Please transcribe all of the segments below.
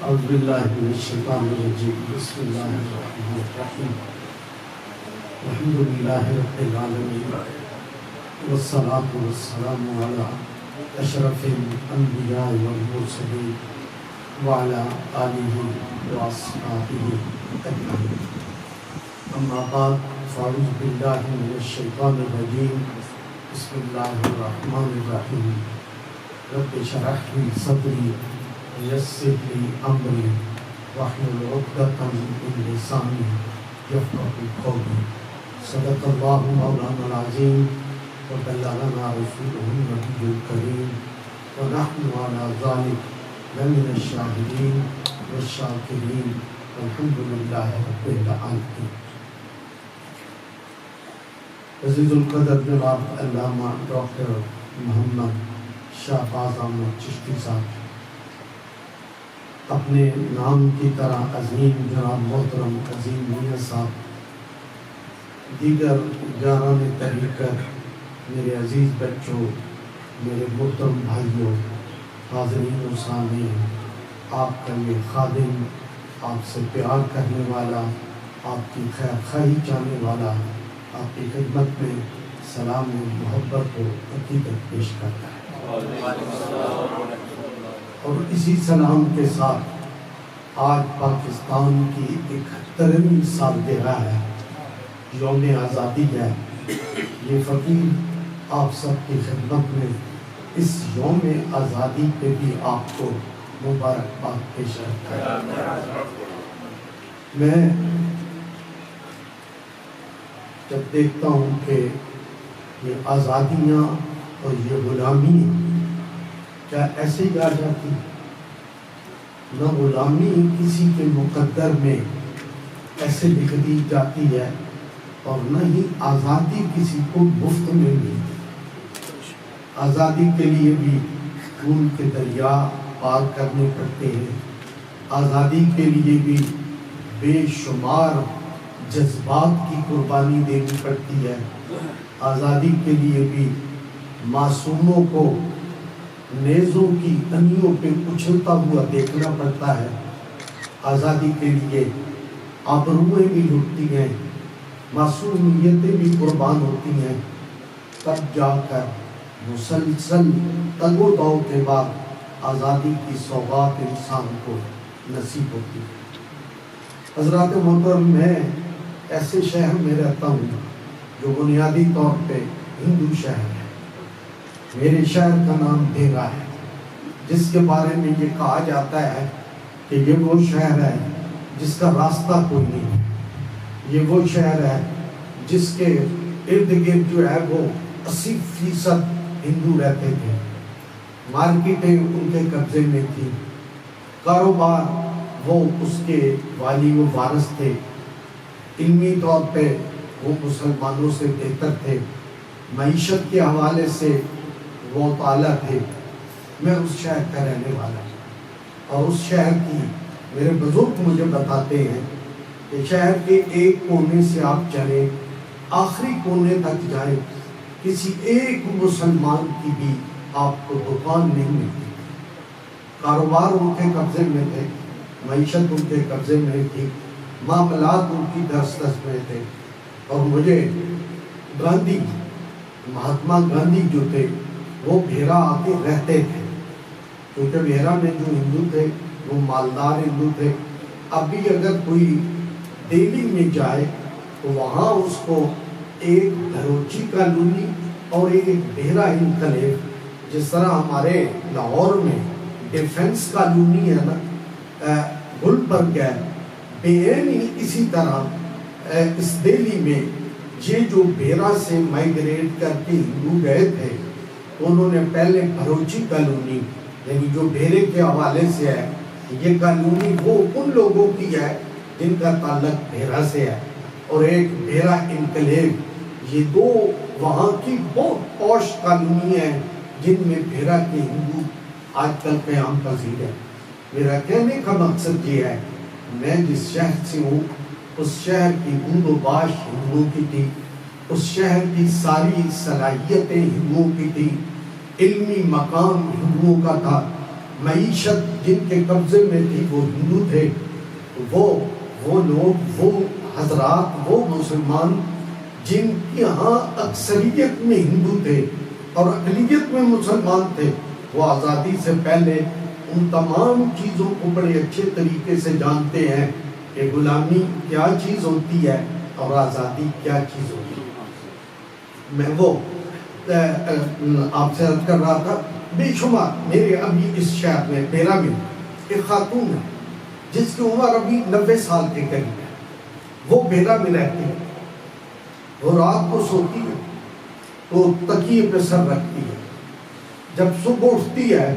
اعوذ باللہ من الشیطان الرجیم بسم اللہ الرحمن الرحیم الحمد للہ رب العالمین والصلاة والسلام علی اشرف الانبیاء والمرسلین وعلی آلہ واصحابہ اجمعین اما بعد فاعوذ باللہ من الشیطان الرجیم بسم اللہ الرحمن الرحیم رب اشرح لی صدری ويسر لي أمري واحلل عقدة من لساني يفقهوا قولي صدق الله مولانا العظيم وبلغنا رسوله النبي الكريم ونحن على ذلك لمن الشاهدين والشاكرين والحمد لله رب العالمين. عزیز القدر جناب علامہ ڈاکٹر محمد شہباز احمد چشتی صاحب اپنے نام کی طرح عظیم جناب محترم عظیم میاں صاحب دیگر یاران طریقت میرے عزیز بچوں میرے محترم بھائیوں حاضرین و سامعین آپ کا یہ خادم آپ سے پیار کرنے والا آپ کی خیر خواہی چاہنے والا آپ کی خدمت میں سلام و محبت و عقیدت پیش کرتا ہے اور اسی سلام کے ساتھ آج پاکستان کی 71ویں سالگرہ ہے یوم آزادی ہے یہ فقیر آپ سب کی خدمت میں اس یوم آزادی پہ بھی آپ کو مبارکباد پیش کرتا ہے. میں جب دیکھتا ہوں کہ یہ آزادیاں اور یہ غلامی کیا ایسے ہی آ جاتی نہ غلامی کسی کے مقدر میں ایسے لکھ دی جاتی ہے اور نہ ہی آزادی کسی کو مفت میں ملتی. آزادی کے لیے بھی خون کے دریا پار کرنے پڑتے ہیں. آزادی کے لیے بھی بے شمار جذبات کی قربانی دینی پڑتی ہے. آزادی کے لیے بھی معصوموں کو نیزوں کی تنیوں پہ اچھلتا ہوا دیکھنا پڑتا ہے. آزادی کے لیے آبروئیں بھی لٹتی ہیں معصومیتیں بھی قربان ہوتی ہیں. تب جا کر مسلسل تگ و دو کے بعد آزادی کی سوغات انسان کو نصیب ہوتی ہے. حضرات محترم میں ایسے شہر میں رہتا ہوں جو بنیادی طور پہ ہندو شہر ہے. میرے شہر کا نام ڈھیرا ہے جس کے بارے میں یہ کہا جاتا ہے کہ یہ وہ شہر ہے جس کا راستہ کوئی نہیں ہے. یہ وہ شہر ہے جس کے ارد گرد جو ہے وہ 80% ہندو رہتے تھے. مارکیٹیں ان کے قبضے میں تھی. کاروبار وہ اس کے والی و وارث تھے. علمی طور پہ وہ مسلمانوں سے بہتر تھے. معیشت کے حوالے سے وہ تعالیٰ تھے. میں اس شہر کا رہنے والا ہوں اور اس شہر کی میرے بزرگ مجھے بتاتے ہیں کہ شہر کے ایک کونے سے آپ چلیں آخری کونے تک جائیں کسی ایک مسلمان کی بھی آپ کو دکان نہیں ملتی. کاروبار ان کے قبضے میں تھے. معیشت ان کے قبضے میں تھی. معاملات ان کی دسترس میں تھے. اور مجھے گاندھی مہاتما گاندھی جو تھے وہ بھیرا آ کے رہتے تھے کیونکہ بھیرا میں جو ہندو تھے وہ مالدار ہندو تھے. اب بھی اگر کوئی دہلی میں جائے تو وہاں اس کو ایک بھروچی کالونی اور ایک بھیرا انکلیو جس طرح ہمارے لاہور میں ڈیفنس کالونی ہے نا گلبرگ ہے بین اسی طرح اس دہلی میں یہ جو بھیرا سے مائگریٹ کر کے ہندو گئے تھے انہوں نے پہلے بھروچی کالونی یعنی جو بھیرے کے حوالے سے ہے یہ کالونی وہ ان لوگوں کی ہے جن کا تعلق بھیرا سے ہے اور ایک بھیرا انکلیو یہ دو وہاں کی بہت پوش کالونی ہیں جن میں بھیرا کے ہندو آج کل قیام پذیر ہے. میرا کہنے کا مقصد یہ ہے میں جس شہر سے ہوں اس شہر کی بود و باش ہندوؤں کی تھی. اس شہر کی ساری صلاحیتیں ہندوؤں کی تھی. علمی مقام ہندوؤں کا تھا. معیشت جن کے قبضے میں تھی وہ ہندو تھے، وہ لوگ، وہ حضرات، وہ مسلمان جن کے ہاں اکثریت میں ہندو تھے اور اقلیت میں مسلمان تھے، وہ آزادی سے پہلے ان تمام چیزوں کو بڑے اچھے طریقے سے جانتے ہیں کہ غلامی کیا چیز ہوتی ہے اور آزادی کیا چیز ہوتی ہے۔ میں وہ آپ سے عرض کر رہا تھا، بے شمار میرے ابھی اس شہر میں میرا میں ایک خاتون ہے جس کی عمر ابھی 90 سال کے قریب ہے، وہ بیرا میں رہتی ہے، وہ رات کو سوتی ہے تو تکیے پہ سر رکھتی ہے، جب صبح اٹھتی ہے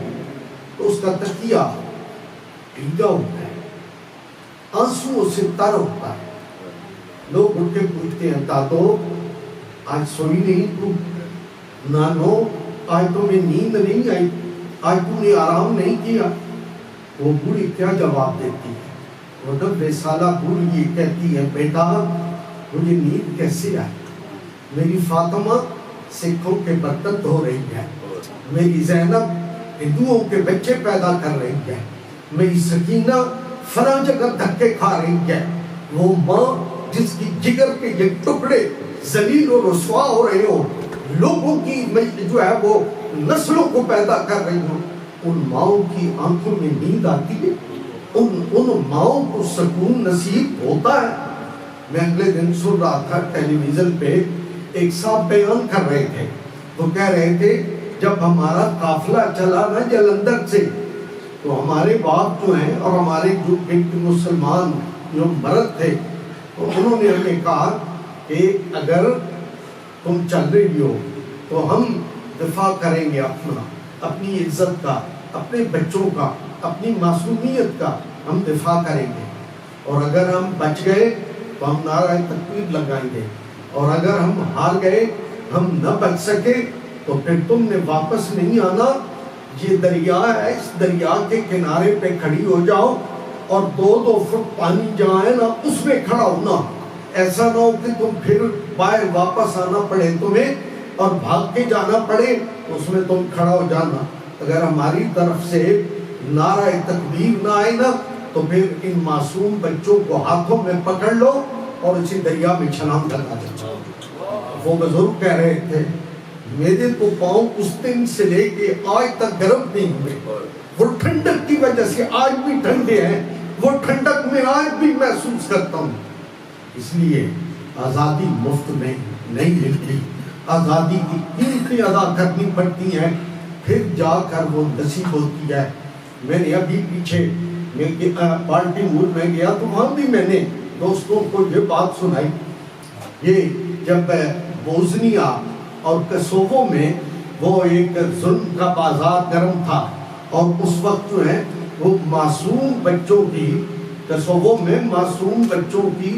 تو اس کا تکیہ بھیگا ہوتا ہے، آنسوؤں سے تر ہوتا ہے۔ لوگ اٹھ کے پوچھتے ہیں، دادو آج سوئی نہیں تو؟ نانو آج تمہیں نیند نہیں آئی؟ آج تم نے آرام نہیں کیا؟ وہ بوڑھی کیا جواب دیتی ہے؟ وہ 90 سالہ بوڑھی یہ کہتی ہے، بیٹا مجھے نیند کیسے آئی؟ میری فاطمہ سکھوں کے برتن دھو رہی ہے، میری زینب ہندوؤں کے بچے پیدا کر رہی ہے، میری سکینہ فلاں جگہ دھکے کھا رہی ہے، وہ ماں جس کی جگر کے یہ ٹکڑے ذلیل و رسوا ہو رہے ہو، لوگوں کی جو ہے وہ نسلوں کو پیدا کر رہی ہو، ان ماؤں کی آنکھوں میں نیند آتی ہے؟ ان ماؤں کو سکون نصیب ہوتا ہے؟ میں اگلے دن سن رہا تھا ٹیلی ویژن پہ، ایک صاحب بیان کر رہے تھے، تو کہہ رہے تھے جب ہمارا قافلہ چلا نا جلندھر سے، تو ہمارے باپ جو ہیں اور ہمارے جو مسلمان جو مرد تھے، تو انہوں نے ہمیں کہا کہ اگر تم چل رہی ہو تو ہم دفاع کریں گے اپنی عزت کا، اپنے بچوں کا، اپنی معصومیت کا ہم دفاع کریں گے، اور اگر ہم بچ گئے تو ہم نعرہ تکبیر لگائیں گے، اور اگر ہم ہار گئے، ہم نہ بچ سکے، تو پھر تم نے واپس نہیں آنا، یہ دریا ہے، اس دریا کے کنارے پہ کھڑی ہو جاؤ اور 2-2 فٹ پانی جہاں ہے نا اس میں کھڑا ہونا، ایسا نہ ہو کہ تم پھر باہر واپس آنا پڑے تمہیں اور بھاگ کے جانا پڑے، اس میں تم کھڑا ہو جانا۔ اگر ہماری طرف سے نعرہ تکبیر نہ آئے نا تو پھر ان معصوم بچوں کو ہاتھوں میں پکڑ لو اور اسی دریا میں چھلانگ لگا دو۔ وہ بزرگ کہہ رہے تھے میرے تو پاؤں اس دن سے لے کے آج تک گرم نہیں ہوئے، وہ ٹھنڈک کی وجہ سے آج بھی ٹھنڈے ہیں، وہ ٹھنڈک میں آج بھی محسوس کرتا ہوں۔ اس لیے آزادی مفت میں نہیں ملتی، آزادی کی قیمتیں ادا کرنی پڑتی ہیں، پھر جا کر وہ نصیب ہوتی ہے۔ میں نے ابھی پیچھے بالٹیمور میں گیا تو وہاں بھی میں نے دوستوں کو یہ بات سنائی، یہ جب بوسنیا اور کوسوو میں وہ ایک ظلم کا بازار گرم تھا، اور اس وقت جو ہے وہ معصوم بچوں کی، کوسوو میں معصوم بچوں کی،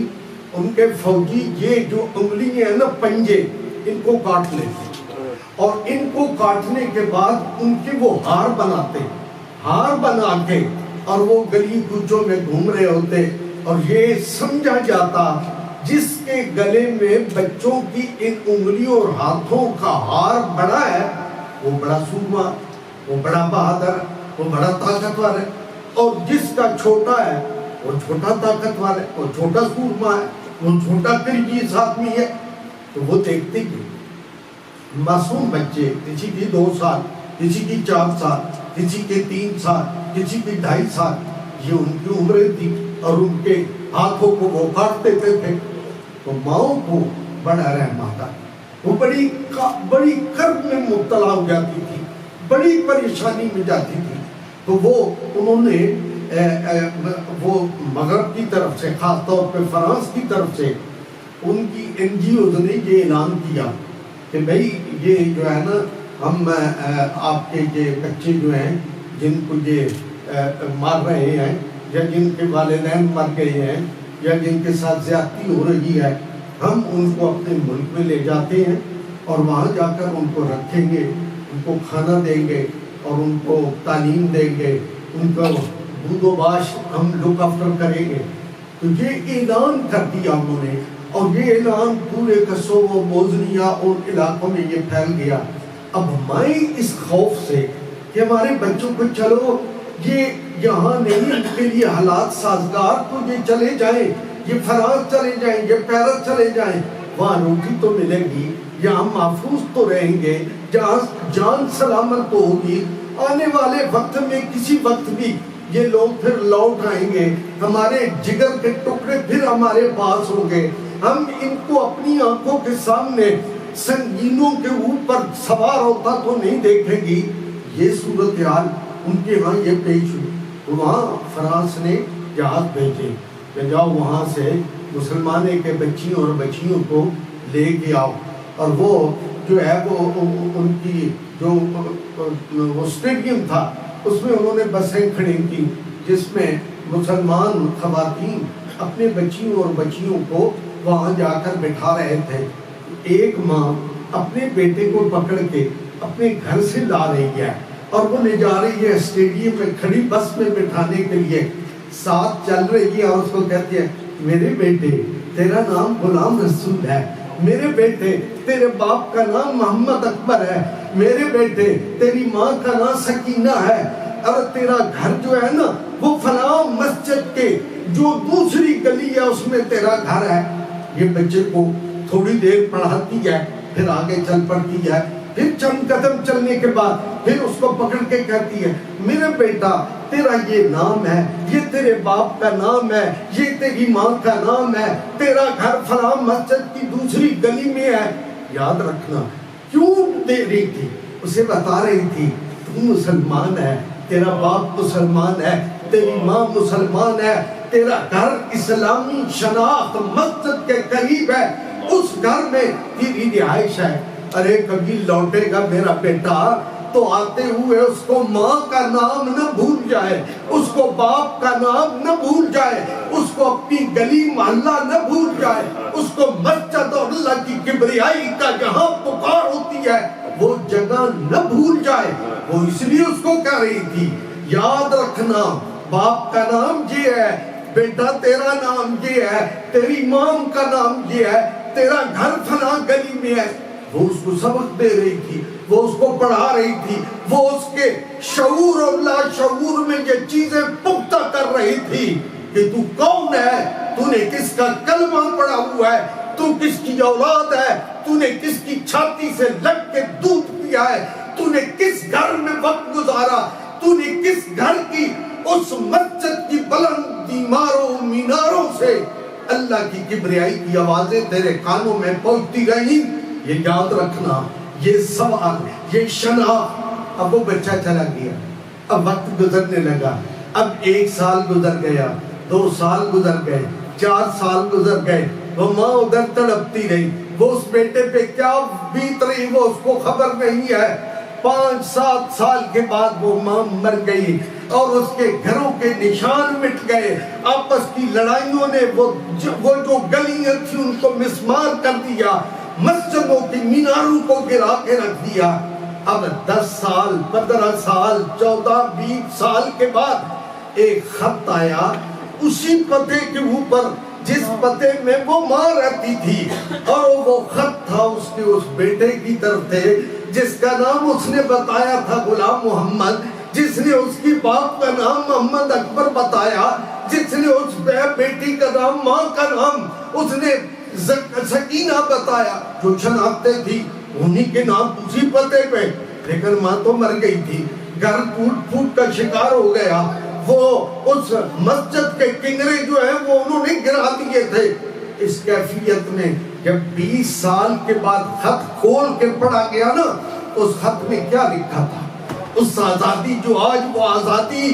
ان کے فوجی یہ جو انگلی ہیں نا پنجے، ان کو کاٹ لیتے، اور ان کو کاٹنے کے بعد ان کے وہ ہار بناتے، ہار بنا کے اور وہ گلی کوچوں میں گھوم رہے ہوتے، اور یہ سمجھا جاتا جس کے گلے میں بچوں کی ان انگلیوں اور ہاتھوں کا ہار بڑا ہے وہ بڑا سورما، وہ بڑا بہادر، وہ بڑا طاقتور ہے، اور جس کا چھوٹا ہے وہ چھوٹا طاقتور ہے، وہ چھوٹا سورما ہے، وہ چھوٹا ترجیح آدمی ہے۔ تو وہ دیکھتے کہ معصوم بچے، کسی کی 2 سال، کسی کی 4 سال، کسی کے 3 سال، کسی کی 2.5 سال، یہ ان کی عمریں تھی، اور ان کے ہاتھوں کو وہ کاٹ دیتے تھے، تو ماؤں کو بڑا رحم آتا، وہ بڑی کرب میں مبتلا ہو جاتی تھی، بڑی پریشانی میں جاتی تھی۔ تو وہ انہوں نے وہ مغرب کی طرف سے، خاص طور پہ فرانس کی طرف سے، ان کی NGOs نے یہ اعلان کیا کہ بھئی یہ جو ہے نا ہم آپ کے یہ بچے جو ہیں جن کو یہ مار رہے ہیں، یا جن کے والدین مر گئے ہیں، یا جن کے ساتھ زیادتی ہو رہی ہے، ہم ان کو اپنے ملک میں لے جاتے ہیں اور وہاں جا کر ان کو رکھیں گے، ان کو کھانا دیں گے اور ان کو تعلیم دیں گے، ان کو دودھ و باش ہم لک آفٹر کریں گے۔ تو یہ اعلان کر دیا انہوں نے، اور یہ اعلان پورے کوسوو، بوسنیا اور علاقوں میں یہ پھیل گیا۔ اب میں اس خوف سے کہ ہمارے بچوں کو چلو یہ یہاں نہیں، ان کے لیے حالات سازگار، تو یہ چلے جائیں، یہ فرانس چلے جائیں، یہ پیرس چلے جائیں، وہاں روٹی تو ملے گی، یہاں محفوظ تو رہیں گے، جہاں جان سلامت تو ہوگی، آنے والے وقت میں کسی وقت بھی یہ لوگ پھر لوٹ آئیں گے، ہمارے جگر کے ٹکڑے پھر ہمارے پاس ہوں گے، ہم ان کو اپنی آنکھوں کے سامنے سنگینوں کے اوپر سوار ہوتا تو نہیں دیکھیں گی۔ یہ صورتحال ان کے ہاں یہ پیش ہوئی، تو وہاں فرانس نے جہاز بھیجے کہ جاؤ وہاں سے مسلمانے کے بچیوں اور بچیوں کو لے کے آؤ، اور وہ جو ہے وہ ان کی جو وہ اسٹیڈیم تھا اس میں انہوں نے بسیں کھڑی کی، جس میں مسلمان خواتین اپنے بچیوں اور بچیوں کو وہاں جا کر بٹھا رہے تھے۔ ایک ماں اپنے بیٹے کو پکڑ کے اپنے گھر سے لا رہی ہے اور وہ لے جا رہی ہے اسٹیڈیم میں کھڑی بس میں بٹھانے کے لیے، ساتھ چل رہی ہے اور اس کو کہتی ہے میرے بیٹے تیرا نام غلام رسول ہے، میرے بیٹے تیرے باپ کا نام محمد اکبر ہے، میرے بیٹے تیری ماں کا نام سکینہ ہے، اور تیرا گھر جو ہے نا وہ فلاں مسجد کے جو دوسری گلی ہے اس میں تیرا گھر ہے۔ یہ بچے کو تھوڑی دیر پڑھاتی ہے، پھر آگے چل پڑتی ہے، پھر چند قدم چلنے کے بعد پھر اس کو پکڑ کے کہتی ہے میرے بیٹا تیرا یہ نام ہے، یہ تیرے باپ کا نام ہے، یہ تیری ماں کا نام ہے، تیرا گھر فلاں مسجد کی دوسری گلی میں ہے۔ یاد رکھنا کیوں دے رہی تھی، اسے بتا رہی تھی تو مسلمان ہے، تیرا باپ مسلمان ہے، تیری ماں مسلمان ہے، تیرا گھر اسلامی شناخت مسجد کے قریب ہے، اس گھر میں تیری رہائش ہے۔ ارے کبھی لوٹے گا میرا بیٹا تو آتے ہوئے اس کو ماں کا نام نہ بھول جائے، اس کو باپ کا نام نہ بھول جائے، اس کو اپنی گلی محلہ نہ بھول جائے، اس کو مسجد اور اللہ کی کبریائی کا جہاں پکار ہوتی ہے وہ جگہ نہ بھول جائے۔ وہ اس لیے اس کو کہہ رہی تھی یاد رکھنا باپ کا نام یہ ہے، بیٹا تیرا نام یہ ہے، تیری ماں کا نام یہ ہے، تیرا گھر فلاں گلی میں ہے۔ وہ اس کو سبق دے رہی تھی، وہ اس کو پڑھا رہی تھی، وہ اس کے شعور اور لا شعور میں یہ چیزیں پختہ کر رہی تھی کہ تو کون ہے، تو نے کس کا کلمہ پڑھا ہوا ہے، تو کس کی اولاد ہے، تو نے کس کی چھاتی سے لگ کے دودھ پیا ہے، تو نے کس گھر میں وقت گزارا، تو نے کس گھر کی اس مسجد کی بلند دیواروں میناروں سے اللہ کی کبریائی کی آوازیں تیرے کانوں میں پہنچتی رہی۔ یہ یاد رکھنا، یہ سوال، یہ شناخت۔ اب وہ بچہ چلا گیا، اب وقت گزرنے لگا، اب 1 سال گزر گیا، 2 سال گزر گئے، 4 سال گزر گئے، وہ ماں ادھر تڑپتی رہی، وہ اس بیٹے پہ کیا بیت رہی وہ اس کو خبر نہیں ہے۔ 5-7 سال کے بعد وہ ماں مر گئی اور اس کے گھروں کے نشان مٹ گئے، آپس کی لڑائیوں نے وہ جو گلیاں تھیں ان کو مسمار کر دیا، مسجدوں کی میناروں کو گرا کے رکھ دیا۔ اب 10 سال 15 سال 14-20 سال کے بعد ایک خط آیا اسی پتے کے اوپر جس پتے میں وہ ماں رہتی تھی، اور وہ خط تھا اس کے اس بیٹے کی طرف سے جس کا نام اس نے بتایا تھا غلام محمد، جس نے اس کی باپ کا نام محمد اکبر بتایا، جس نے اس بیٹی کا نام، ماں کا نام اس نے سکینہ بتایا، جو شناختیں تھی انہی کے نام اسی پتے پہ، لیکن ماں تو مر گئی تھی، گھر ٹوٹ پھوٹ کا شکار ہو گیا، وہ اس مسجد کے کنگرے جو ہیں وہ انہوں نے گرا دیے تھے۔ اس کیفیت میں جب 20 سال کے بعد خط کھول کے پڑھا گیا نا، اس خط میں کیا لکھا تھا، اس آزادی جو آج وہ آزادی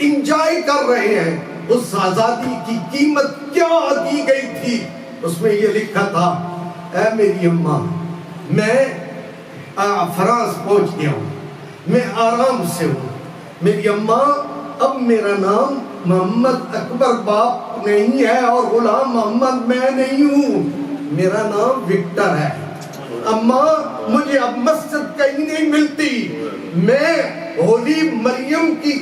انجوائے کر رہے ہیں، اس آزادی کی قیمت کیا دی گئی تھی۔ اس میں یہ لکھا تھا اے میری اماں، میں فرانس پہنچ گیا ہوں، میں آرام سے ہوں، میری اماں اب میرا نام محمد اکبر باپ نہیں ہے اور غلام محمد میں نہیں ہوں، میرا نام وکٹر ہے۔ اماں مجھے اب مسجد کہیں نہیں ملتی، میں ہولی مریم کی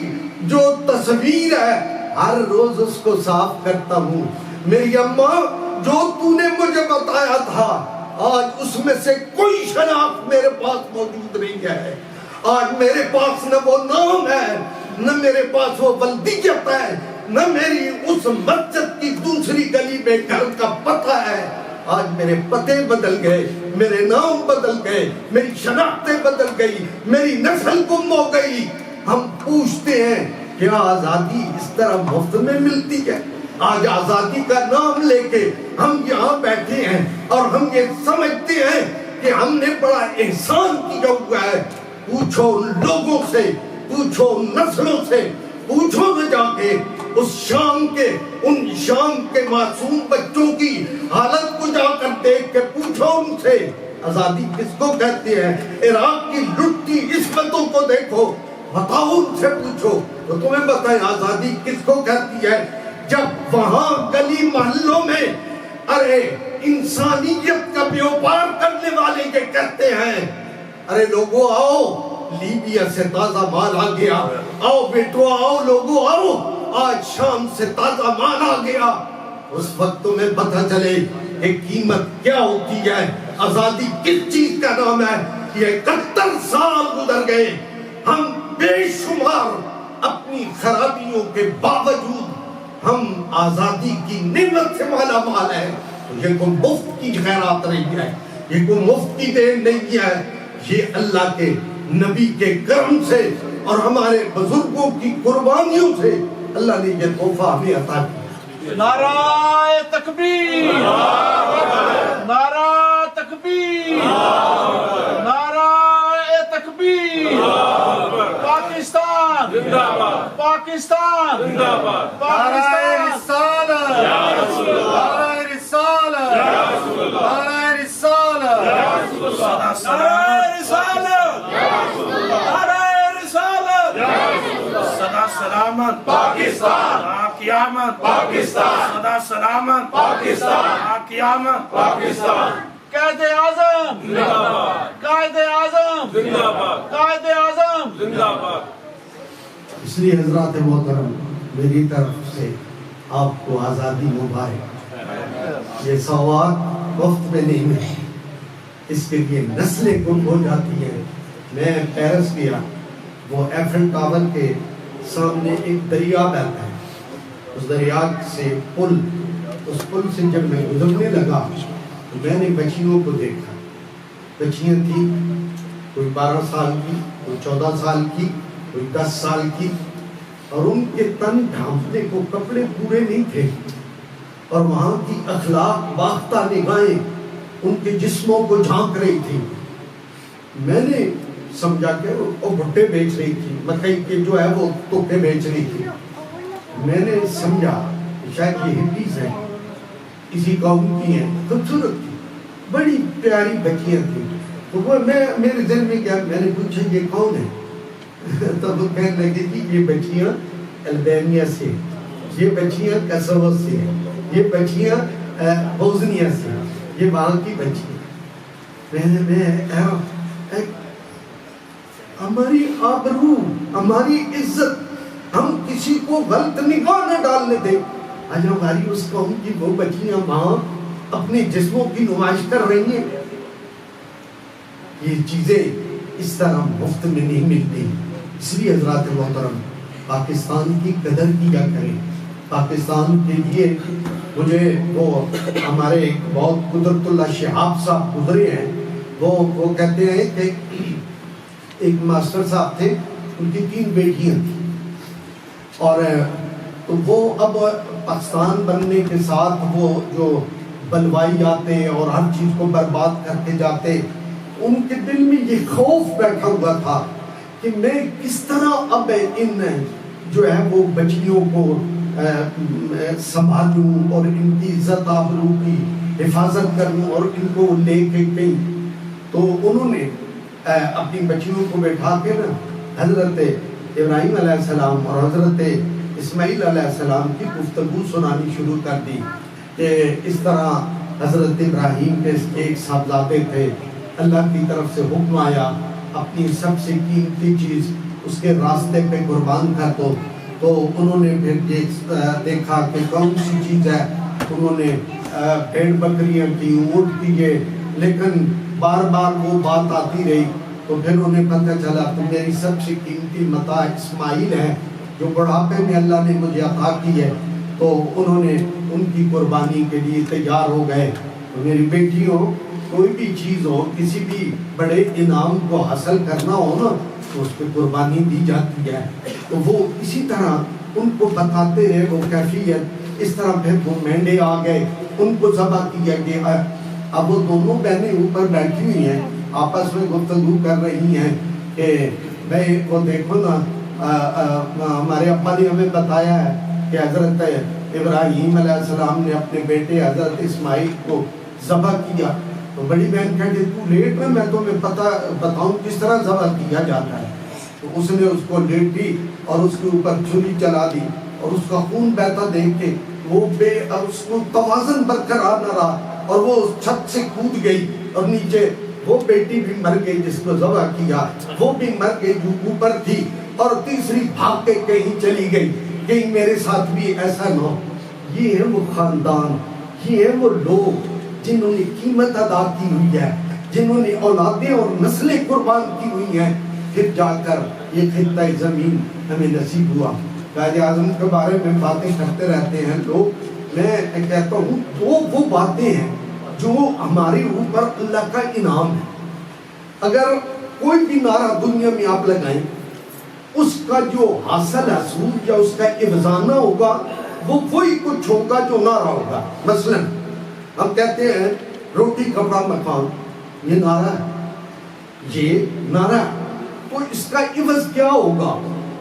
جو تصویر ہے ہر روز اس کو صاف کرتا ہوں۔ میری اماں جو تو نے مجھے بتایا تھا آج اس میں سے کوئی شناخت میرے پاس موجود نہیں ہے، آج میرے پاس نہ وہ نام ہے، نہ میرے پاس وہ بلدیت ہے، نہ میری اس مسجد کی دوسری گلی میں گھر کا پتہ ہے۔ آج میرے پتے بدل گئے، میرے نام بدل گئے، میری شناختیں بدل گئی، میری نسل گم ہو گئی۔ ہم پوچھتے ہیں کیا آزادی اس طرح مفت میں ملتی ہے؟ آج آزادی کا نام لے کے ہم یہاں بیٹھے ہیں اور ہم یہ سمجھتے ہیں کہ ہم نے بڑا احسان کیا ہوا ہے۔ پوچھو ان لوگوں سے، پوچھو ان نسلوں سے، پوچھو نہ جا کے اس شام کے معصوم بچوں کی حالت کو جا کر دیکھ کے پوچھو ان سے آزادی کس کو کہتے ہیں۔ عراق کی لٹتی عصمتوں کو دیکھو، بتاؤ ان سے پوچھو تو تمہیں بتائیں آزادی کس کو کہتی ہے۔ جب وہاں گلی محلوں میں ارے انسانیت کا بیوپار کرنے والے یہ کہتے ہیں ارے لوگوں آؤ، لیبیا سے تازہ مال آ گیا، آؤ بیٹو آؤ لوگوں آؤ، آج شام سے تازہ مال آ گیا، اس وقت تمہیں پتہ چلے کہ قیمت کیا ہوتی ہے، آزادی کس چیز کا نام ہے۔ یہ 71 سال گزر گئے، ہم بے شمار اپنی خرابیوں کے باوجود ہم آزادی کی نعمت سے مالا مال ہے۔ یہ کوئی مفت کی خیرات نہیں ہے، یہ کوئی مفت کی دین نہیں ہے، یہ اللہ کے نبی کے کرم سے اور ہمارے بزرگوں کی قربانیوں سے اللہ نے یہ تحفہ ہمیں عطا کیا۔ نعرہ تکبیر، نعرہ تکبیر، نعرہ تکبیر، پاکستان زندہ باد، پاکستان زندہ باد، نعرہ رسالت، نعرہ رسالت، نعرہ رسالت، نعرہ رسالت، نعرہ رسالت، صدا سلامت پاکستان، قیامت پاکستان، صدا سلامت پاکستان، قیامت پاکستان۔ قائد اعظم زندہ باد، قائد اعظم زندہ باد، قائد اعظم زندہ باد۔ اس لیے حضرات محترم میری طرف سے آپ کو آزادی مبارک۔ یہ سوات مفت میں نہیں ملے، اس کے لیے نسلیں گم ہو جاتی ہیں۔ میں پیرس گیا، وہ ایفل ٹاور کے سامنے ایک دریا بہتا ہے، اس دریا سے پل، اس پل سے جب میں گزرنے لگا تو میں نے بچیوں کو دیکھا۔ بچیاں تھیں کوئی 12 سال کی، کوئی 14 سال کی، کوئی 10 سال کی، اور ان کے تن ڈھانپنے کو کپڑے پورے نہیں تھے، اور وہاں کی اخلاق باختہ نگاہیں ان کے جسموں کو جھانک رہی تھی۔ میں نے سمجھا کہ وہ بھٹے بیچ رہی تھی، مکئی کے جو ہے وہ توکے بیچ رہی تھی۔ میں نے سمجھا شاید یہ ہپیز ہیں، اسی قوم کی ہیں، خوبصورت تھی، بڑی پیاری بچیاں تھیں۔ تو وہ میرے ذہن میں کیا، میں نے پوچھا یہ کون ہے؟ تو وہ کہنے لگے کہ یہ بچیاں البانیہ سے، یہ بچیاں کسوس سے، یہ بچیاں بوزنیا سے، یہ وہاں کی بچیاں۔ ہماری آبرو، ہماری عزت، ہم کسی کو غلط نگاہ نہ ڈالنے دیں۔ آج ہماری اس قوم کی وہ بچیاں وہاں اپنے جسموں کی نمائش کر رہی ہیں۔ یہ چیزیں اس طرح مفت میں نہیں ملتی۔ اس لیے حضرات محترم پاکستان کی قدر کیا کریں۔ پاکستان کے لیے مجھے وہ ہمارے بہت قدرت اللہ شہاب صاحب گزرے ہیں، وہ کہتے ہیں کہ ایک ماسٹر صاحب تھے، ان کی 3 بیٹیاں تھیں، اور تو وہ اب پاکستان بننے کے ساتھ وہ جو بلوائی جاتے اور ہر چیز کو برباد کرتے جاتے، ان کے دل میں یہ خوف بیٹھا ہوا تھا کہ میں کس طرح اب ان جو ہے وہ بچیوں کو سنبھالوں اور ان کی عزت آبرو کی حفاظت کروں اور ان کو لے کے گئی۔ تو انہوں نے اپنی بچیوں کو بیٹھا کے نا حضرت ابراہیم علیہ السلام اور حضرت اسماعیل علیہ السلام کی گفتگو سنانی شروع کر دی کہ اس طرح حضرت ابراہیم کے ایک صاحبزادے تھے، اللہ کی طرف سے حکم آیا اپنی سب سے قیمتی چیز اس کے راستے پہ قربان کر دو۔ تو انہوں نے پھر دیکھا کہ کون سی چیز ہے، انہوں نے بھیڑ بکریاں کی، اونٹ کیے، لیکن بار بار وہ بات آتی رہی۔ تو پھر انہیں پتہ چلا تو میری سب سے قیمتی متاع اسماعیل ہے، جو بڑھاپے میں اللہ نے مجھے عطا کی ہے، تو انہوں نے ان کی قربانی کے لیے تیار ہو گئے۔ تو میری بیٹیوں، کوئی بھی چیز ہو، کسی بھی بڑے انعام کو حاصل کرنا ہو نا، تو اس پہ قربانی دی جاتی ہے۔ تو وہ اسی طرح ان کو بتاتے رہے وہ کیفیت۔ اس طرح پھر وہ مینڈے آ گئے، ان کو ذبح کیا گیا۔ اب وہ دونوں بہنیں اوپر بیٹھی ہوئی ہیں، آپس میں گفتگو کر رہی ہیں کہ بھائی وہ دیکھو نا، ہمارے ابا نے ہمیں بتایا ہے کہ حضرت ابراہیم علیہ السلام نے اپنے بیٹے حضرت اسماعیل کو ذبح کیا۔ تو بڑی بہن کہتے تو لیٹ میں تمہیں بتاؤں کس طرح ذبح کیا جاتا ہے۔ تو اس نے اس کو لیٹی اور اس کے اوپر چھری چلا دی، اور اس کا خون بہتا دیکھ کے وہ اور اس کو توازن برقرار نہ رہا، اور وہ چھت سے کود گئی، اور نیچے وہ بیٹی بھی مر گئی جس کو ذبح کیا، وہ بھی مر گئی جو اوپر تھی، اور تیسری بھاگ کے کہیں چلی گئی، کہیں میرے ساتھ بھی ایسا نہ ہو۔ یہ ہے وہ خاندان، یہ ہے وہ لوگ جنہوں نے قیمت ادا کی ہوئی ہے، جنہوں نے اولادیں اور نسلیں قربان کی ہوئی ہیں، پھر جا کر یہ خطہ زمین ہمیں نصیب ہوا۔ قائد اعظم کے بارے میں باتیں کرتے رہتے ہیں لوگ، میں کہتا ہوں وہ باتیں ہیں جو ہمارے اوپر اللہ کا انعام ہے۔ اگر کوئی بھی نعرہ دنیا میں آپ لگائیں، اس کا جو حاصل حصول یا اس کا افزانہ ہوگا وہ وہی کچھ ہوگا جو نعرہ ہوگا۔ مثلا ہم کہتے ہیں روٹی کپڑا مکان، یہ نعرہ ہے، یہ نعرہ ہے، تو اس کا عوض کیا ہوگا؟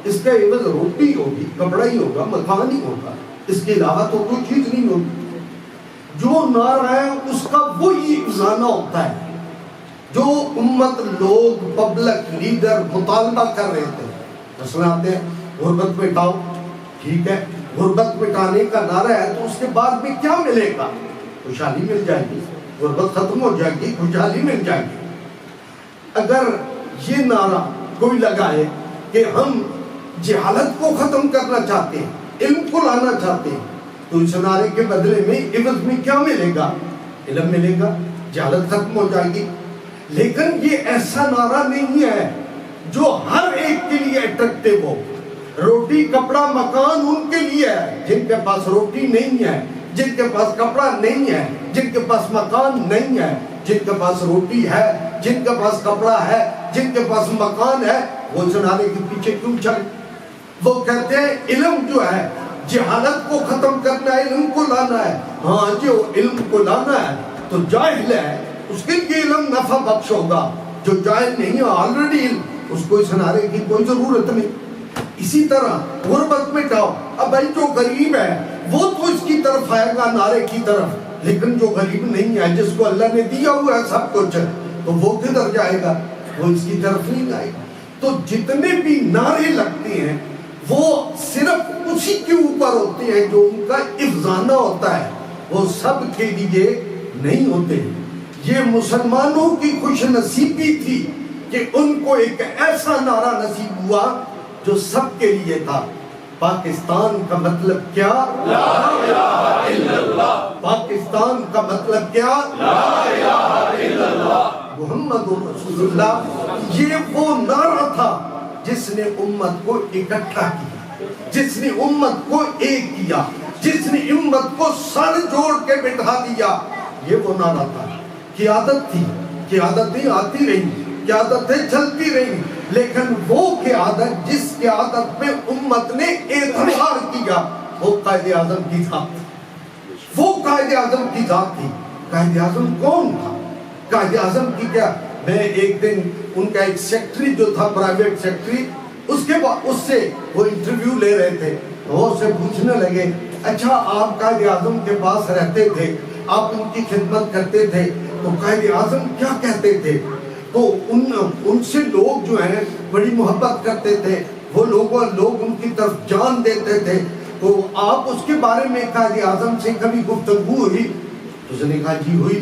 اس کا عوض روٹی ہوگی، کپڑا ہی ہوگا، مکان ہی ہوگا، اس کے علاوہ تو کوئی چیز نہیں ہوگی۔ جو نعرہ ہے اس کا وہی افزانہ ہوتا ہے جو امت، لوگ، پبلک، لیڈر مطالبہ کر رہے تھے۔ مثلا آتے ہیں غربت مٹاؤ، ٹھیک ہے، غربت مٹانے کا نعرہ ہے، تو اس کے بعد میں کیا ملے گا؟ خوشحالی مل جائے گی، غربت ختم ہو جائے گی، خوشحالی مل جائے گی۔ اگر یہ نعرہ کوئی لگائے کہ ہم جہالت کو ختم کرنا چاہتے ہیں، علم کو لانا چاہتے ہیں، تو اس نعرے کے بدلے میں عوض میں کیا ملے گا؟ علم ملے گا، جہالت ختم ہو جائے گی۔ لیکن یہ ایسا نعرہ نہیں ہے جو ہر ایک کے لیے اٹریکٹیو ہو۔ روٹی کپڑا مکان ان کے لیے ہے جن کے پاس روٹی نہیں ہے، جن کے پاس کپڑا نہیں ہے، جن کے پاس مکان نہیں ہے۔ جن کے پاس روٹی ہے، جن کے پاس کپڑا ہے، جن کے پاس مکان ہے، وہ اس نعرے کے پیچھے کیوں چلے؟ وہ کہتے ہیں علم جو ہے جہالت کو ختم کرنا ہے، علم کو لانا ہے۔ ہاں جو علم کو لانا ہے تو جاہل ہے اس کے لیے علم نفع بخش ہوگا، جو جاہل نہیں ہے آلریڈی علم، اس کو اس نعرے کی کوئی ضرورت نہیں۔ اسی طرح غربت مٹاؤ، اب بھائی جو غریب ہے وہ تو اس کی طرف آئے گا، نعرے کی طرف، لیکن جو غریب نہیں ہے، جس کو اللہ نے دیا ہوا ہے سب کچھ، تو وہ کدھر جائے گا؟ وہ اس کی طرف نہیں آئے گا۔ تو جتنے بھی نعرے لگتے ہیں وہ صرف اسی کے اوپر ہوتے ہیں جو ان کا افزانہ ہوتا ہے، وہ سب کے لیے نہیں ہوتے۔ یہ مسلمانوں کی خوش نصیبی تھی کہ ان کو ایک ایسا نعرہ نصیب ہوا جو سب کے لیے تھا۔ پاکستان کا مطلب کیا؟ لا الہ الا اللہ۔ پاکستان کا مطلب کیا؟ لا الہ الا اللہ محمد رسول اللہ۔ یہ وہ نعرہ تھا جس نے امت کو اکٹھا کیا، جس نے امت کو ایک کیا، جس نے امت کو سر جوڑ کے بٹھا دیا۔ یہ وہ نعرہ تھا۔ قیادت تھی، قیادتیں آتی رہی، قیادتیں چلتی رہی، لیکن وہ قیادت جس قیادت پہ امت نے اعتبار کیا وہ قائد اعظم کی ذات تھی، وہ قائد اعظم کی ذات تھی۔ قائد اعظم کون تھا؟ قائد اعظم کی کیا، میں ایک دن ان کا ایک سیکٹری جو تھا، پرائیویٹ سیکٹری، اس کے بعد اس سے وہ انٹرویو لے رہے تھے، وہ اس سے پوچھنے لگے اچھا آپ قائد اعظم کے پاس رہتے تھے، آپ ان کی خدمت کرتے تھے، تو قائد اعظم کیا کہتے تھے؟ تو ان سے لوگ جو ہیں بڑی محبت کرتے تھے، وہ لوگ ان کی طرف جان دیتے تھے، تو آپ اس کے بارے میں قائد اعظم سے کبھی گفتگو ہوئی؟ اس نے کہا جی ہوئی۔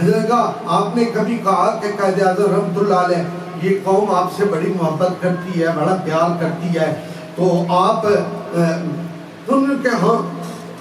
حضرت نے کہا آپ نے کبھی کہا کہ قائد اعظم رحمۃ اللہ علیہ یہ قوم آپ سے بڑی محبت کرتی ہے، بڑا پیار کرتی ہے، تو آپ انہوں نے کہا ہاں۔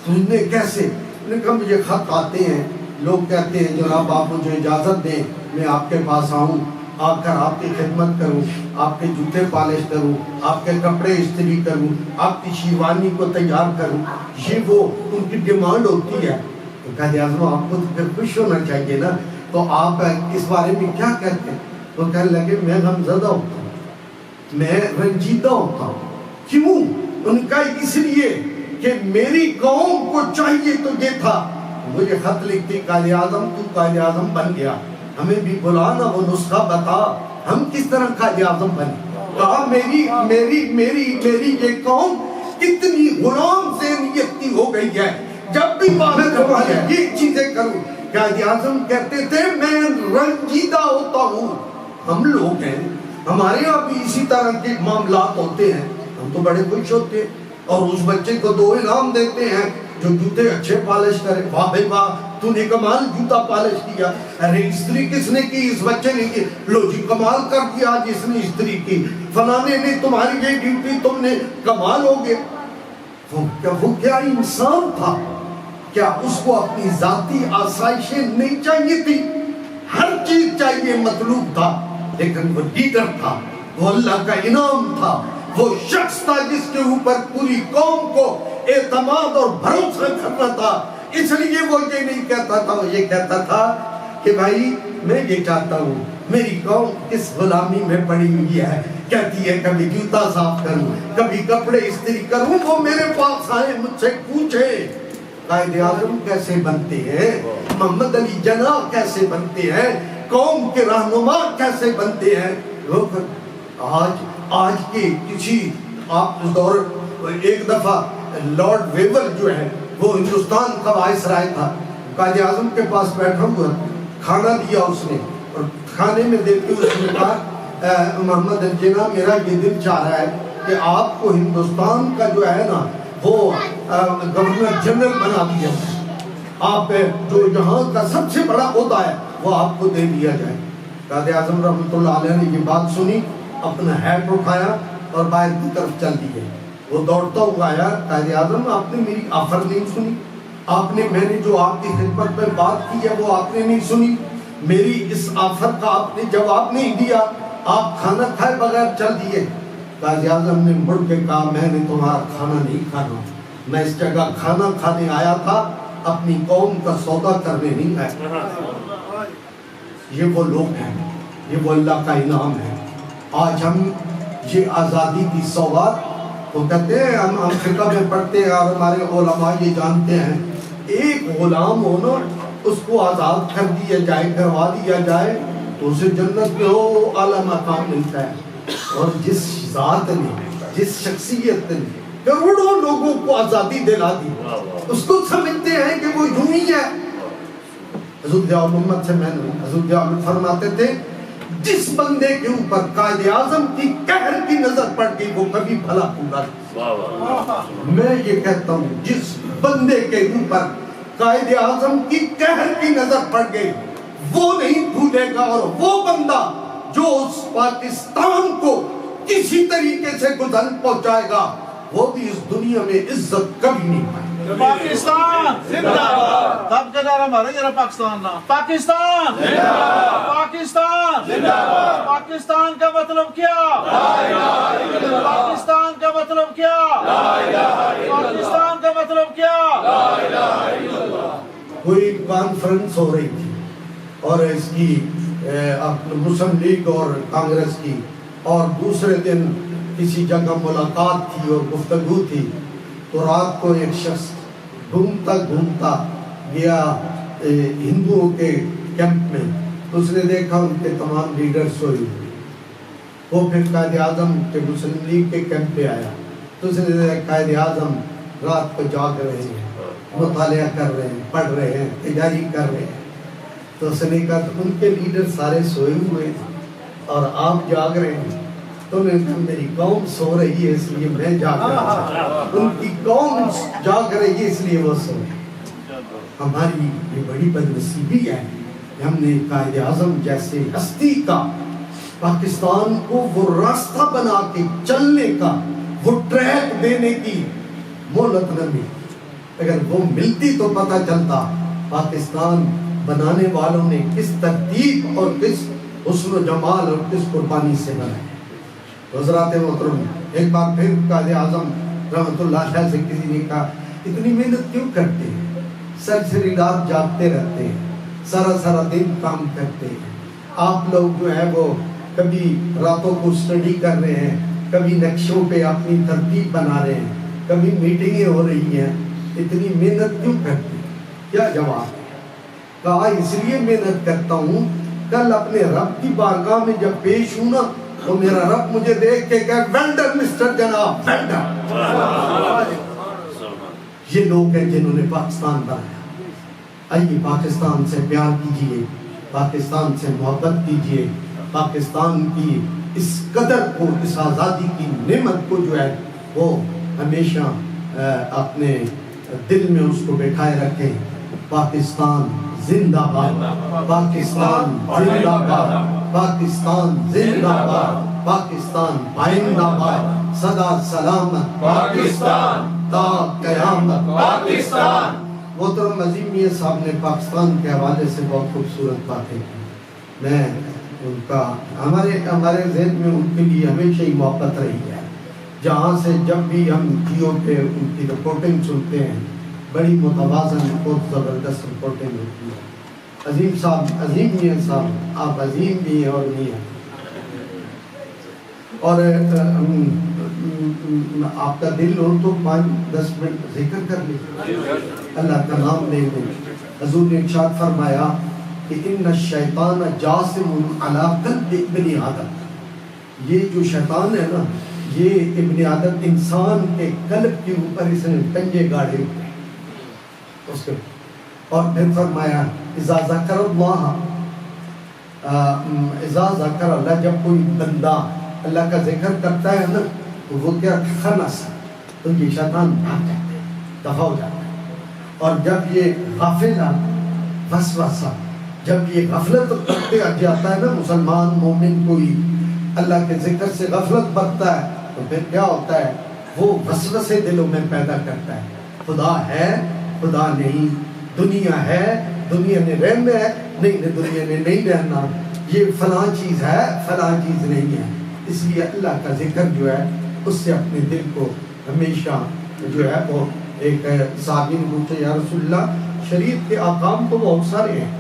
تو نے کیسے؟ انہوں نے کہا مجھے خط آتے ہیں، لوگ کہتے ہیں جناب آپ مجھے اجازت دیں میں آپ کے پاس آؤں، آ کر آپ کی خدمت کروں، آپ کے جوتے پالش کروں، آپ کے کپڑے استری کروں، آپ کی شیروانی کو تیار کروں، یہ وہ ان کی ڈیمانڈ ہوتی ہے۔ تو قائد اعظم آپ کو تو پھر خوش ہونا چاہیے نا، تو آپ اس بارے میں کیا کہتے ہیں؟ تو کہنے لگے میں غمزدہ ہوتا ہوں، میں رنجیدہ ہوتا ہوں۔ کیوں؟ ان کا اس لیے کہ میری قوم کو چاہیے تو یہ تھا۔ مجھے خط لکھتی قائد اعظم تو قائد اعظم بن گیا، ہمیں بھی بلانا، وہ نسخہ بتا ہم کس طرح قائد اعظم بنے۔ کہا میری یہ قوم کتنی غلام ذہنیت کی ہو گئی ہے، جب بھی میں تمہاری یہ چیزیں کروں۔ قائد اعظم کہتے تھے میں رنجیدہ ہوتا ہوں۔ ہم لوگ ہیں، ہمارے یہاں بھی اسی طرح کے معاملات ہوتے ہیں، ہم تو بڑے خوش ہوتے ہیں اور اس بچے کو 2 انعام دیتے ہیں جو جوتے اچھے پالش کرے۔ واہ بھائی واہ، تو نے کمال جوتا پالش کیا۔ ارے استری کس نے کی؟ اس بچے نے کی۔ لو جی کمال کر دیا جس نے استری کی، فلانے نے تمہاری یہ ڈیوٹی، تم نے کمال ہو گیا۔ وہ کیا انسان تھا؟ کیا اس کو اپنی ذاتی آسائشیں نہیں چاہیے تھی؟ ہر چیز چاہیے، مطلوب تھا، لیکن وہ لیڈر تھا، وہ اللہ کا انعام تھا، وہ شخص تھا جس کے اوپر پوری قوم کو اعتماد اور بھروسہ کرنا تھا۔ اس لیے وہ یہ نہیں کہتا تھا، وہ یہ کہتا تھا کہ بھائی میں یہ چاہتا ہوں میری قوم کس غلامی میں پڑی ہوئی ہے، کہتی ہے کبھی جوتا صاف کروں، کبھی کپڑے استری کروں، وہ میرے پاس آئے مجھ سے پوچھے قائد اعظم کیسے بنتے ہیں، محمد علی جناح کیسے بنتے ہیں، قوم کے رہنما کیسے بنتے ہیں۔ لوگ آج کے کسی آپ دور، ایک دفعہ لارڈ ویور جو ہے وہ ہندوستان کا وائس رائے تھا، قائد اعظم کے پاس بیٹھا ہوا، کھانا دیا اس نے، اور کھانے میں دیکھ کے اس نے کہا محمد علی جناح میرا یہ دل چاہ رہا ہے کہ آپ کو ہندوستان کا جو ہے نا وہ گورنر جنرل بنا دیا جائے، آپ جو یہاں کا سب سے بڑا عہدہ ہے وہ آپ کو دے دیا جائے۔ قائد اعظم رحمۃ اللہ علیہ نے یہ بات سنی، اپنا ہیٹ اٹھایا اور باہر کی طرف چل دیے۔ وہ دوڑتا ہوا آیا، قائد اعظم آپ نے میری آفر نہیں سنی، آپ نے، میں نے جو آپ کی خدمت میں بات کی ہے وہ آپ نے نہیں سنی، میری اس آفر کا آپ نے جواب نہیں دیا، آپ کھانا کھائے بغیر چل دیے۔ قائد اعظم نے مڑ کے کہا میں نے تمہارا کھانا نہیں کھانا، میں اس جگہ کھانا کھانے آیا تھا، اپنی قوم کا سودا کرنے نہیں آیا۔ یہ وہ لوگ ہیں، یہ وہ اللہ کا انعام ہے۔ آج ہم یہ آزادی کی سوغات تو کہتے ہیں، ہم فقہ میں پڑھتے ہیں اور ہمارے علماء یہ جانتے ہیں، ایک غلام ہونا، اس کو آزاد کر دیا جائے، کروا دیا جائے تو اسے جنت میں ہو اعلیٰ مقام ملتا ہے۔ اور جس ذات نے، جس شخصیت نے کروڑوں لوگوں کو آزادی دلا دی، اس کو سمجھتے ہیں کہ وہ یوں ہی ہے۔ حضور ضیاء الامت سے میں نے، حضور ضیاء فرماتے تھے جس بندے کے اوپر قائد اعظم کی قہر کی نظر پڑ گئی وہ کبھی بھلا پورا نہیں۔ میں یہ کہتا ہوں جس بندے کے اوپر قائد اعظم کی قہر کی نظر پڑ گئی وہ نہیں بھولے گا، اور وہ بندہ جو اس پاکستان کو کسی طریقے سے گزر پہنچائے گا وہ بھی اس دنیا میں عزت کبھی نہیں پائے۔ پاکستان زندہ باد، تب کے نعرہ مارے ذرا پاکستان نا، پاکستان زندہ باد، پاکستان زندہ باد۔ پاکستان کا مطلب کیا؟ لا الہ الا اللہ۔ پاکستان کا مطلب کیا؟ لا الہ الا اللہ۔ پاکستان کا مطلب کیا؟ لا الہ الا اللہ۔ کوئی کانفرنس ہو رہی تھی اور اس کی مسلم لیگ اور کانگریس کی، اور دوسرے دن کسی جگہ ملاقات تھی اور گفتگو تھی، تو رات کو ایک شخص گھومتا گھومتا گیا ہندوؤں کے کیمپ میں، اس نے دیکھا ان کے تمام لیڈر سوئے ہوئے۔ وہ پھر قائد اعظم کے مسلم لیگ کے کیمپ پہ آیا تو اس نے دیکھا قائد اعظم رات کو جاگ رہے ہیں، مطالعہ کر رہے ہیں، پڑھ رہے ہیں، تیاری کر رہے ہیں۔ تو اس نے کہا ان کے لیڈر سارے سوئے ہوئے اور آپ جاگ رہے ہیں۔ تو نے کہا میری قوم سو رہی ہے اس لیے میں جاگ رہا ہوں، ان کی قوم جاگ رہی ہے اس لیے وہ سو رہی ہے۔ ہماری یہ بڑی بدنصیبی ہے کہ ہم نے قائد اعظم جیسے ہستی کا، پاکستان کو وہ راستہ بنا کے چلنے کا، وہ ٹریک دینے کی مہلت نہ ملی۔ اگر وہ ملتی تو پتہ چلتا پاکستان بنانے والوں نے کس ترتیب اور کس حسن و جمال اور کس قربانی سے بنائے. حضرات محترم، ایک بار پھر قائد اعظم رحمۃ اللہ علیہ سے کسی نے کہا اتنی محنت کیوں کرتے ہیں؟ ساری رات جاگتے رہتے ہیں، سارا دن کام کرتے ہیں. آپ لوگ جو ہے وہ کبھی راتوں کو اسٹڈی کر رہے ہیں، کبھی نقشوں پہ اپنی ترتیب بنا رہے ہیں، کبھی میٹنگیں ہو رہی ہیں، اتنی محنت کیوں کرتے ہیں؟ کیا جواب ہے؟ کہا اس لیے محنت کرتا ہوں کل اپنے رب کی بارگاہ میں جب پیش ہوں نا تو میرا رب مجھے دیکھ کے کہے وینڈر مسٹر جناب وینڈر. یہ لوگ ہیں جنہوں نے پاکستان بنایا. آئیے پاکستان سے پیار کیجئے، پاکستان سے محبت کیجئے، پاکستان کی اس قدر کو، اس آزادی کی نعمت کو جو ہے وہ ہمیشہ اپنے دل میں اس کو بٹھائے رکھیں. پاکستان زندہ باد، پاکستان زندہ باد، پاکستان زندہ باد، پاکستان آئندہ باد، سدا سلامت پاکستان تا قیامت پاکستان. محترم عظیم میاں صاحب نے پاکستان کے حوالے سے بہت خوبصورت باتیں کی. میں ان کا ہمارے ذہن میں ان کے لیے ہمیشہ ہی محبت رہی ہے. جہاں سے جب بھی ہم جیو پہ ان کی رپورٹنگ سنتے ہیں بڑی متوازن بہت زبردست رپورٹنگ ہوتی ہے. عظیم صاحب، عظیم میاں صاحب، آپ عظیم بھی ہیں اور میاں. اور آپ کا دل ہو تو 5-10 منٹ ذکر کر لیں، اللہ کا نام لیں گے. حضور نے ارشاد فرمایا کہ ان الشیطان جاسم علی قلب ابن آدم. یہ جو شیطان ہے نا، یہ ابن آدم انسان کے قلب کے اوپر اس نے پنجے گاڑے ہوئے اس کے. اور پھر فرمایا اذا ذکر اللہ، جب کوئی بندہ اللہ کا ذکر کرتا ہے نا تو وہ کیا خنس، تو یہ شیطان بھاگ جاتا ہے، دفع ہو جاتا ہے. اور جب یہ غافلہ وسوسہ، جب یہ غفلت کرتے جاتا ہے نا مسلمان مومن کوئی اللہ کے ذکر سے غفلت برتا ہے تو پھر کیا ہوتا ہے؟ وہ وسوسے دلوں میں پیدا کرتا ہے. خدا ہے، خدا نہیں، دنیا ہے، دنیا نے رہنا ہے، نہیں دنیا نے نہیں رہنا، یہ فلاں چیز ہے، فلاں چیز نہیں ہے. اس لیے اللہ کا ذکر جو ہے اس سے اپنے دل کو ہمیشہ جو ہے وہ ایک صحابی نے پوچھا یا رسول اللہ شریعت کے احکام تو بہت سارے ہیں،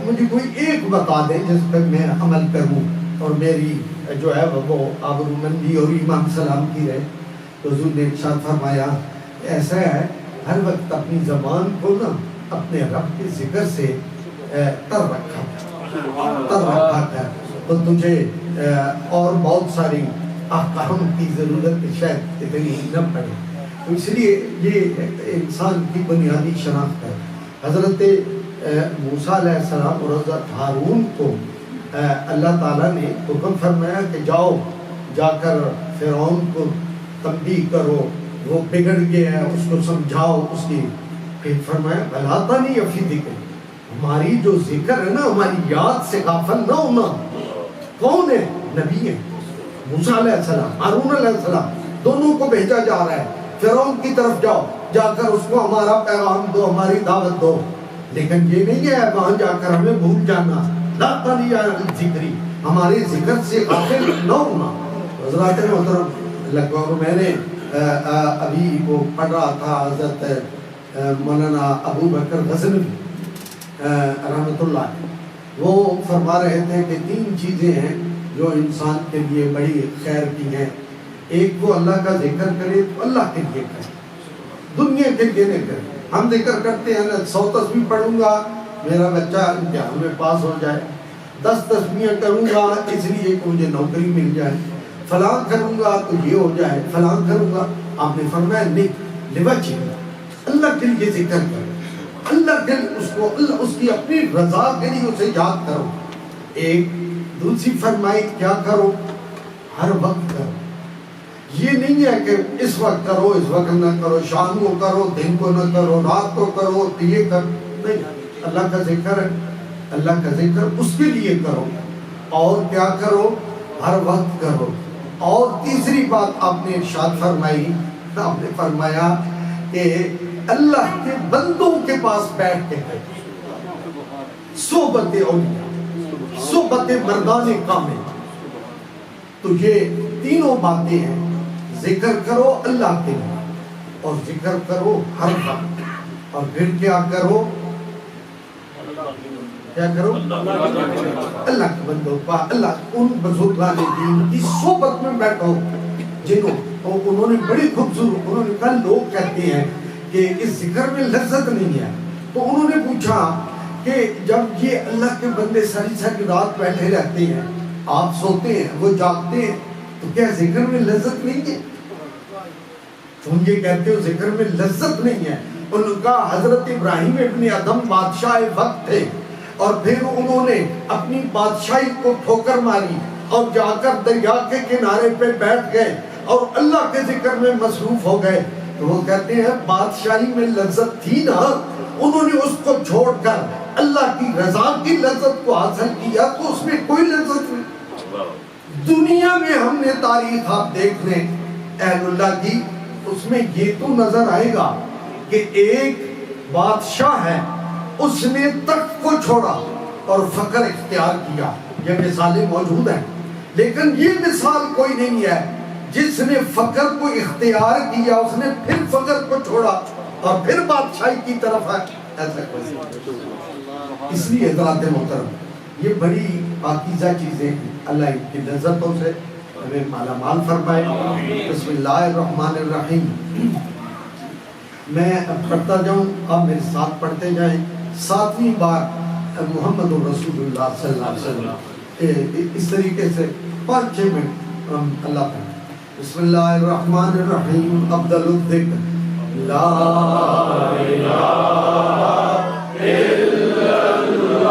مجھے کوئی ایک بتا دیں جس پر میں عمل کروں اور میری جو ہے وہ آبرومندی اور ایمان سلامتی رہے. تو حضور نے ارشاد فرمایا ایسا ہے ہر وقت اپنی زبان کو نا اپنے رب کے ذکر سے تر رکھا کر تو تجھے اور بہت ساری احکام کی ضرورت شاید اتنی نہ پڑے. اس لیے یہ انسان کی بنیادی شناخت ہے. حضرت موسیٰ علیہ السلام اور حضرت ہارون کو اللہ تعالیٰ نے حکم فرمایا کہ جاؤ جا کر فرعون کو تنبیہ کرو، وہ بگڑ گیا ہے، اس کو سمجھاؤ. اس کی پھر فرمایا بھلاتا نہیں افی ذکر، ہماری جو ذکر ہے نا ہماری یاد سے غافل نہ ہونا. کون ہے؟ نبی ہے. موسیٰ علیہ السلام، ہارون علیہ السلام دونوں کو بھیجا جا رہا ہے. فرعون کی طرف جاؤ، جا کر اس کو ہمارا پیغام دو، ہماری دعوت دو. لیکن یہ نہیں ہے وہاں جا کر ہمیں بھول جانا، لا تنیا ذکری، ہمارے ذکر سے غافل نہ ہونا. حضرات محترم، میں نے ابھی وہ پڑھ رہا تھا حضرت مولانا ابو بکر غزنوی رحمۃ اللہ، وہ فرما رہے تھے کہ 3 چیزیں ہیں جو انسان کے لیے بڑی خیر کی ہیں. ایک وہ اللہ کا ذکر کرے تو اللہ کے لیے کرے، دنیا کے لیے نہیں کرے. ہم ذکر کرتے ہیں نا 100 تسبیح پڑھوں گا میرا بچہ امتحان میں پاس ہو جائے، 10 تسبیحیں کروں گا اس لیے کہ مجھے نوکری مل جائے، فلاں کروں گا تو یہ ہو جائے، فلاں کروں گا. آپ نے فرمایا نہیں، لوجہ اللہ کے لیے ذکر کرو، اللہ کے اس کو اللہ اس کی اپنی رضا کے لیے اسے یاد کرو. ایک دوسری فرمائی کیا کرو؟ ہر وقت کرو. یہ نہیں ہے کہ اس وقت کرو اس وقت نہ کرو، شام کو کرو دن کو نہ کرو، رات کو کرو تو یہ کرو، نہیں. اللہ کا ذکر ہے، اللہ کا ذکر اس کے لیے کرو. اور کیا کرو؟ ہر وقت کرو. اور تیسری بات آپ نے ارشاد فرمائی، آپ نے فرمایا کہ اللہ کے بندوں کے پاس بیٹھ کے کرو، صحبت اولیاء. صحبت مردان کامل. تو یہ تینوں باتیں ہیں. ذکر کرو اللہ کے لیے اور ذکر کرو ہر وقت, اور پھر کیا کرو, کیا کرو, اللہ کے بندوں کا, اللہ ان بزرگان دین کی صحبت میں بیٹھو جنہوں انہوں نے بڑی خوبصورت, انہوں نے کہا لوگ کہتے ہیں کہ اس ذکر میں لذت نہیں ہے. تو انہوں نے پوچھا کہ جب یہ اللہ کے بندے ساری ساری رات بیٹھے رہتے ہیں, آپ سوتے ہیں, وہ جاگتے ہیں, تو کیا ذکر میں لذت نہیں ہے؟ تم یہ کہتے ہو ذکر میں لذت نہیں ہے. ان کا حضرت ابراہیم ابن ادم بادشاہ وقت تھے, اور پھر انہوں نے اپنی بادشاہی کو ٹھوکر ماری اور جا کر دریا کے کنارے پہ بیٹھ گئے اور اللہ کے ذکر میں مصروف ہو گئے. تو وہ کہتے ہیں بادشاہی میں لذت تھی نا, انہوں نے اس کو چھوڑ کر اللہ کی رضا کی لذت کو حاصل کیا, تو اس میں کوئی لذت نہیں. دنیا میں ہم نے تاریخ آپ دیکھ لیں اہل اللہ کی, اس میں یہ تو نظر آئے گا کہ ایک بادشاہ ہے, اس نے تخت کو چھوڑا اور فقر اختیار کیا. یہ مثالیں موجود ہیں, لیکن یہ مثال کوئی نہیں ہے جس نے فقر کو اختیار کیا, اس نے پھر فقر کو چھوڑا اور پھر بادشاہی کی طرف ہے. ایسا کوئی نہیں. اس لیے حضرات محترم, یہ بڑی پاکیزہ چیزیں, اللہ ان کی لذتوں سے ہمیں مالا مال فرمائے. بسم اللہ الرحمن الرحیم. میں اب پڑھتا جاؤں, آپ میرے ساتھ پڑھتے جائیں. 7ویں بار محمد رسول اللہ صلی اللہ علیہ وسلم, اس طریقے سے 5-6 منٹ اللہ پڑھیں. بسم اللہ الرحمن الرحیم. افضل الذکر لا الہ الا اللہ.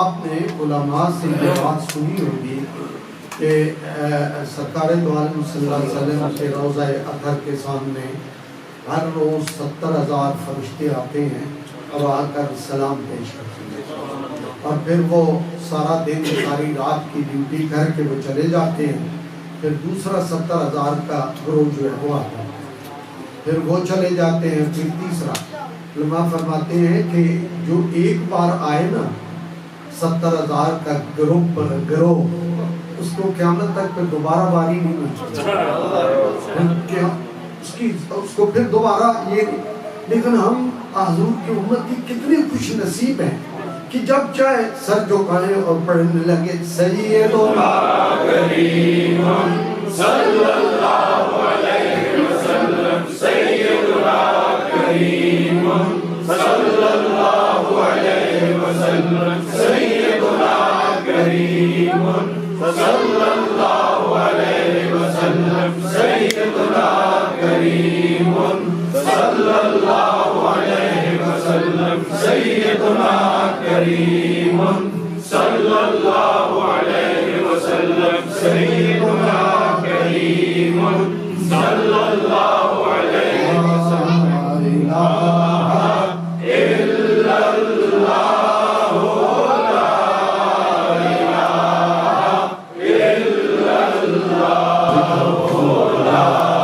آپ نے علماء سے یہ بات سنی ہوگی کہ سرکار دو عالم صلی اللہ علیہ وسلم کے روضہ اطہر کے سامنے ہر روز 70,000 فرشتے آتے ہیں اور آ کر سلام پیش کرتے ہیں، اور پھر وہ سارا دن ساری رات کی ڈیوٹی کر کے وہ چلے جاتے ہیں. پھر دوسرا 70,000 کا گروہ جو ہے وہ آتا ہے، پھر وہ چلے جاتے ہیں. پھر تیسرا علماء فرماتے ہیں کہ جو ایک بار آئے نا 70,000 کا گروہ اس کو قیامت تک پھر دوبارہ باری نہیں ملتی، اس کو پھر دوبارہ یہ. لیکن ہم حضور کی امت کی کتنے خوش نصیب ہیں کہ جب چاہے سر جھکائیں اور پڑھنے لگے سیدنا کریم صلی اللہ علیہ وسلم، سیدنا کریم صلی اللہ علیہ وسلم، سیدنا کریم صلی اللہ علیہ وسلم، سیدنا کریم صلی اللہ علیہ وسلم، سیدنا کریم صلی اللہ علیہ وسلم، سیدنا کریم صلی اللہ علیہ وسلم. لا الہ الا اللہ، لا الہ الا اللہ.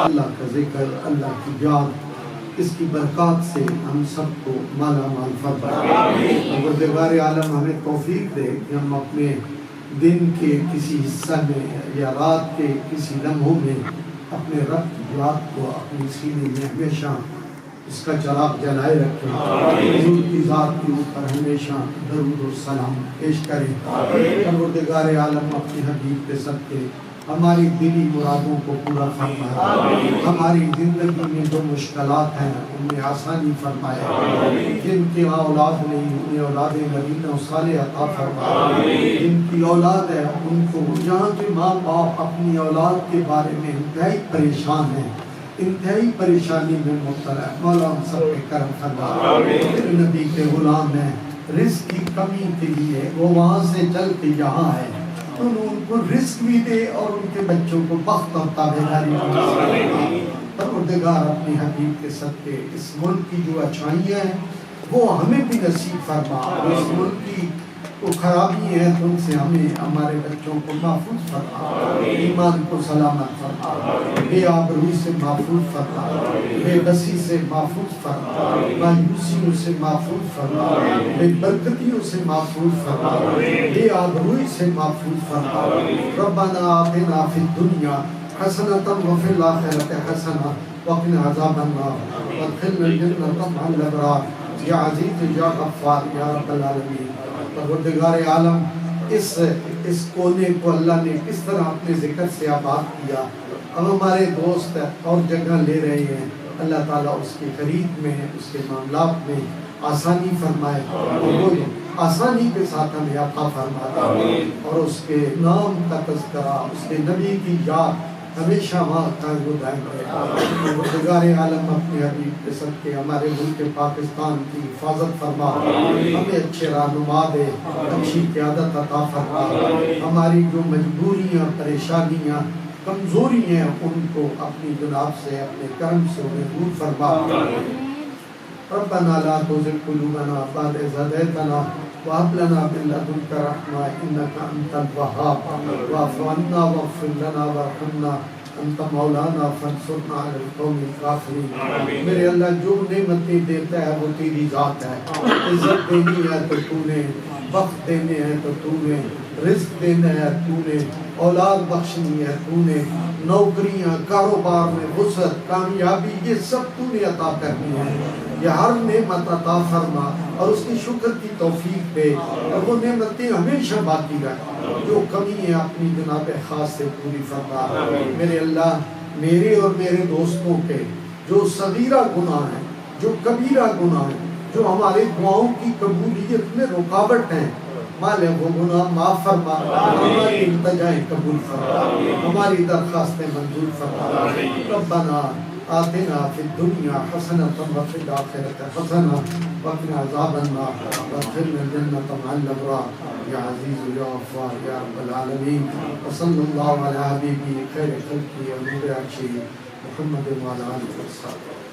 اللہ کا ذکر، اللہ یاد اس کی برکات سے ہم سب کو مالا مال فرمائے۔ پروردگار عالم ہمیں توفیق دے کہ ہم اپنے دن کے کسی حصہ میں یا رات کے کسی لمحوں میں اپنے رب کی یاد کو اپنی سینے میں ہمیشہ اس کا چراغ جلائے رکھیں، حضور کی ذات کے اوپر ہمیشہ درود و سلام پیش کریں۔ پروردگار عالم اپنے حبیب کے صدقے ہماری دلی مرادوں کو پورا فرمائے، ہماری زندگی میں جو مشکلات ہیں ان میں آسانی فرمائے، جن کی اولاد نہیں انہیں اولاد مدینہ صالح عطا فرمائے، جن کی اولاد ہے ان کو، جہاں کے ماں باپ اپنی اولاد کے بارے میں انتہائی پریشان ہیں، انتہائی پریشانی میں مبتلا ہے، مولا ہم سب پہ کرم فرما۔ نبی کے غلام ہیں، رزق کی کمی کے لیے وہ وہاں سے چل کے یہاں ہے، ان کو رزق بھی دے اور ان کے بچوں کو بخت اور تابعداری دی۔ پروردگار اپنے حبیب کے صدقے اس ملک کی جو اچھائیاں ہیں وہ ہمیں بھی نصیب فرما، اس ملک کی وہ خرابی ہے ان سے ہمیں ہمارے بچوں کو محفوظ فرما، ایمان کو سلامت فرما، بے آبروئی سے محفوظ فرما، بے بسی سے محفوظ فرما، مایوسیوں سے محفوظ فرما، بے برکتیوں سے محفوظ فرما، بے آبروئی سے محفوظ فرما۔ ربنا آتنا فی الدنیا حسنۃ وفی الآخرۃ حسنۃ وقنا عذاب النار وادخلنا الجنۃ مع الابرار یا عزیز یا غفار یا رب العالمین۔ پروردگار عالم اس کونے کو اللہ نے کس طرح اپنے ذکر سے آباد کیا، اب ہمارے دوست اور جگہ لے رہے ہیں، اللہ تعالیٰ اس کی خرید میں اس کے معاملات میں آسانی فرمائے اور وہ آسانی کے ساتھ ہمیں عطا فرماتا اور اس کے نام کا تذکرہ، اس کے نبی کی یاد ہمیشہ وہاں قائم و دائم رہے۔ پروردگار عالم اپنے حبیب کے صدقے ہمارے ملک پاکستان کی حفاظت فرما، ہمیں اچھے رہنما دے، اچھی قیادت عطا فرما، ہماری جو مجبوریاں پریشانیاں کمزوری ہیں ان کو اپنی جناب سے اپنے کرم سے انہیں دور فرما۔ ربنا لا تزغ قلوبنا بعد إذ هديتنا وهب لنا من لدنك رحمة إنك أنت الوهاب واعف عنا واغفر لنا وارحمنا أنت مولانا فانصرنا على القوم الكافرين۔ میرے اللہ جو نعمتیں دیتا ہے وہ تیری ذات ہے، عزت دینی ہے تو تو نے، وقت دینے ہیں تو تو نے، رزق دینا ہے تو نے، اولاد بخشنی ہے تو نے، نوکریاں کاروبار میں وسعت کامیابی یہ سب تو نے عطا کرنی ہے۔ یہ ہر نعمت عطا فرما اور اس کی شکر کی توفیق دے اور وہ نعمتیں ہمیشہ باقی رکھ، جو کمی ہے اپنی جناب خاص سے پوری فرما۔ میرے اللہ میرے اور میرے دوستوں کے جو صغیرہ گناہ ہیں، جو کبیرہ گناہ ہیں، جو ہمارے دعاؤں کی قبولیت میں رکاوٹ ہیں، مالک وہ گناہ معاف فرما، ہماری التجائیں قبول فرما، ہماری درخواستیں منظور فرما۔ ربنا آتنا فی الدنیا حسنۃ وفی الآخرۃ حسنۃ وقنا عذاب النار وادخلنا الجنۃ مع الابرار یا عزیز یا غفار یا رب العالمین۔ وصلی اللہ علی حبیبی خیر خلقی و نور عرشی محمد وعلی آلہ وصحبہ۔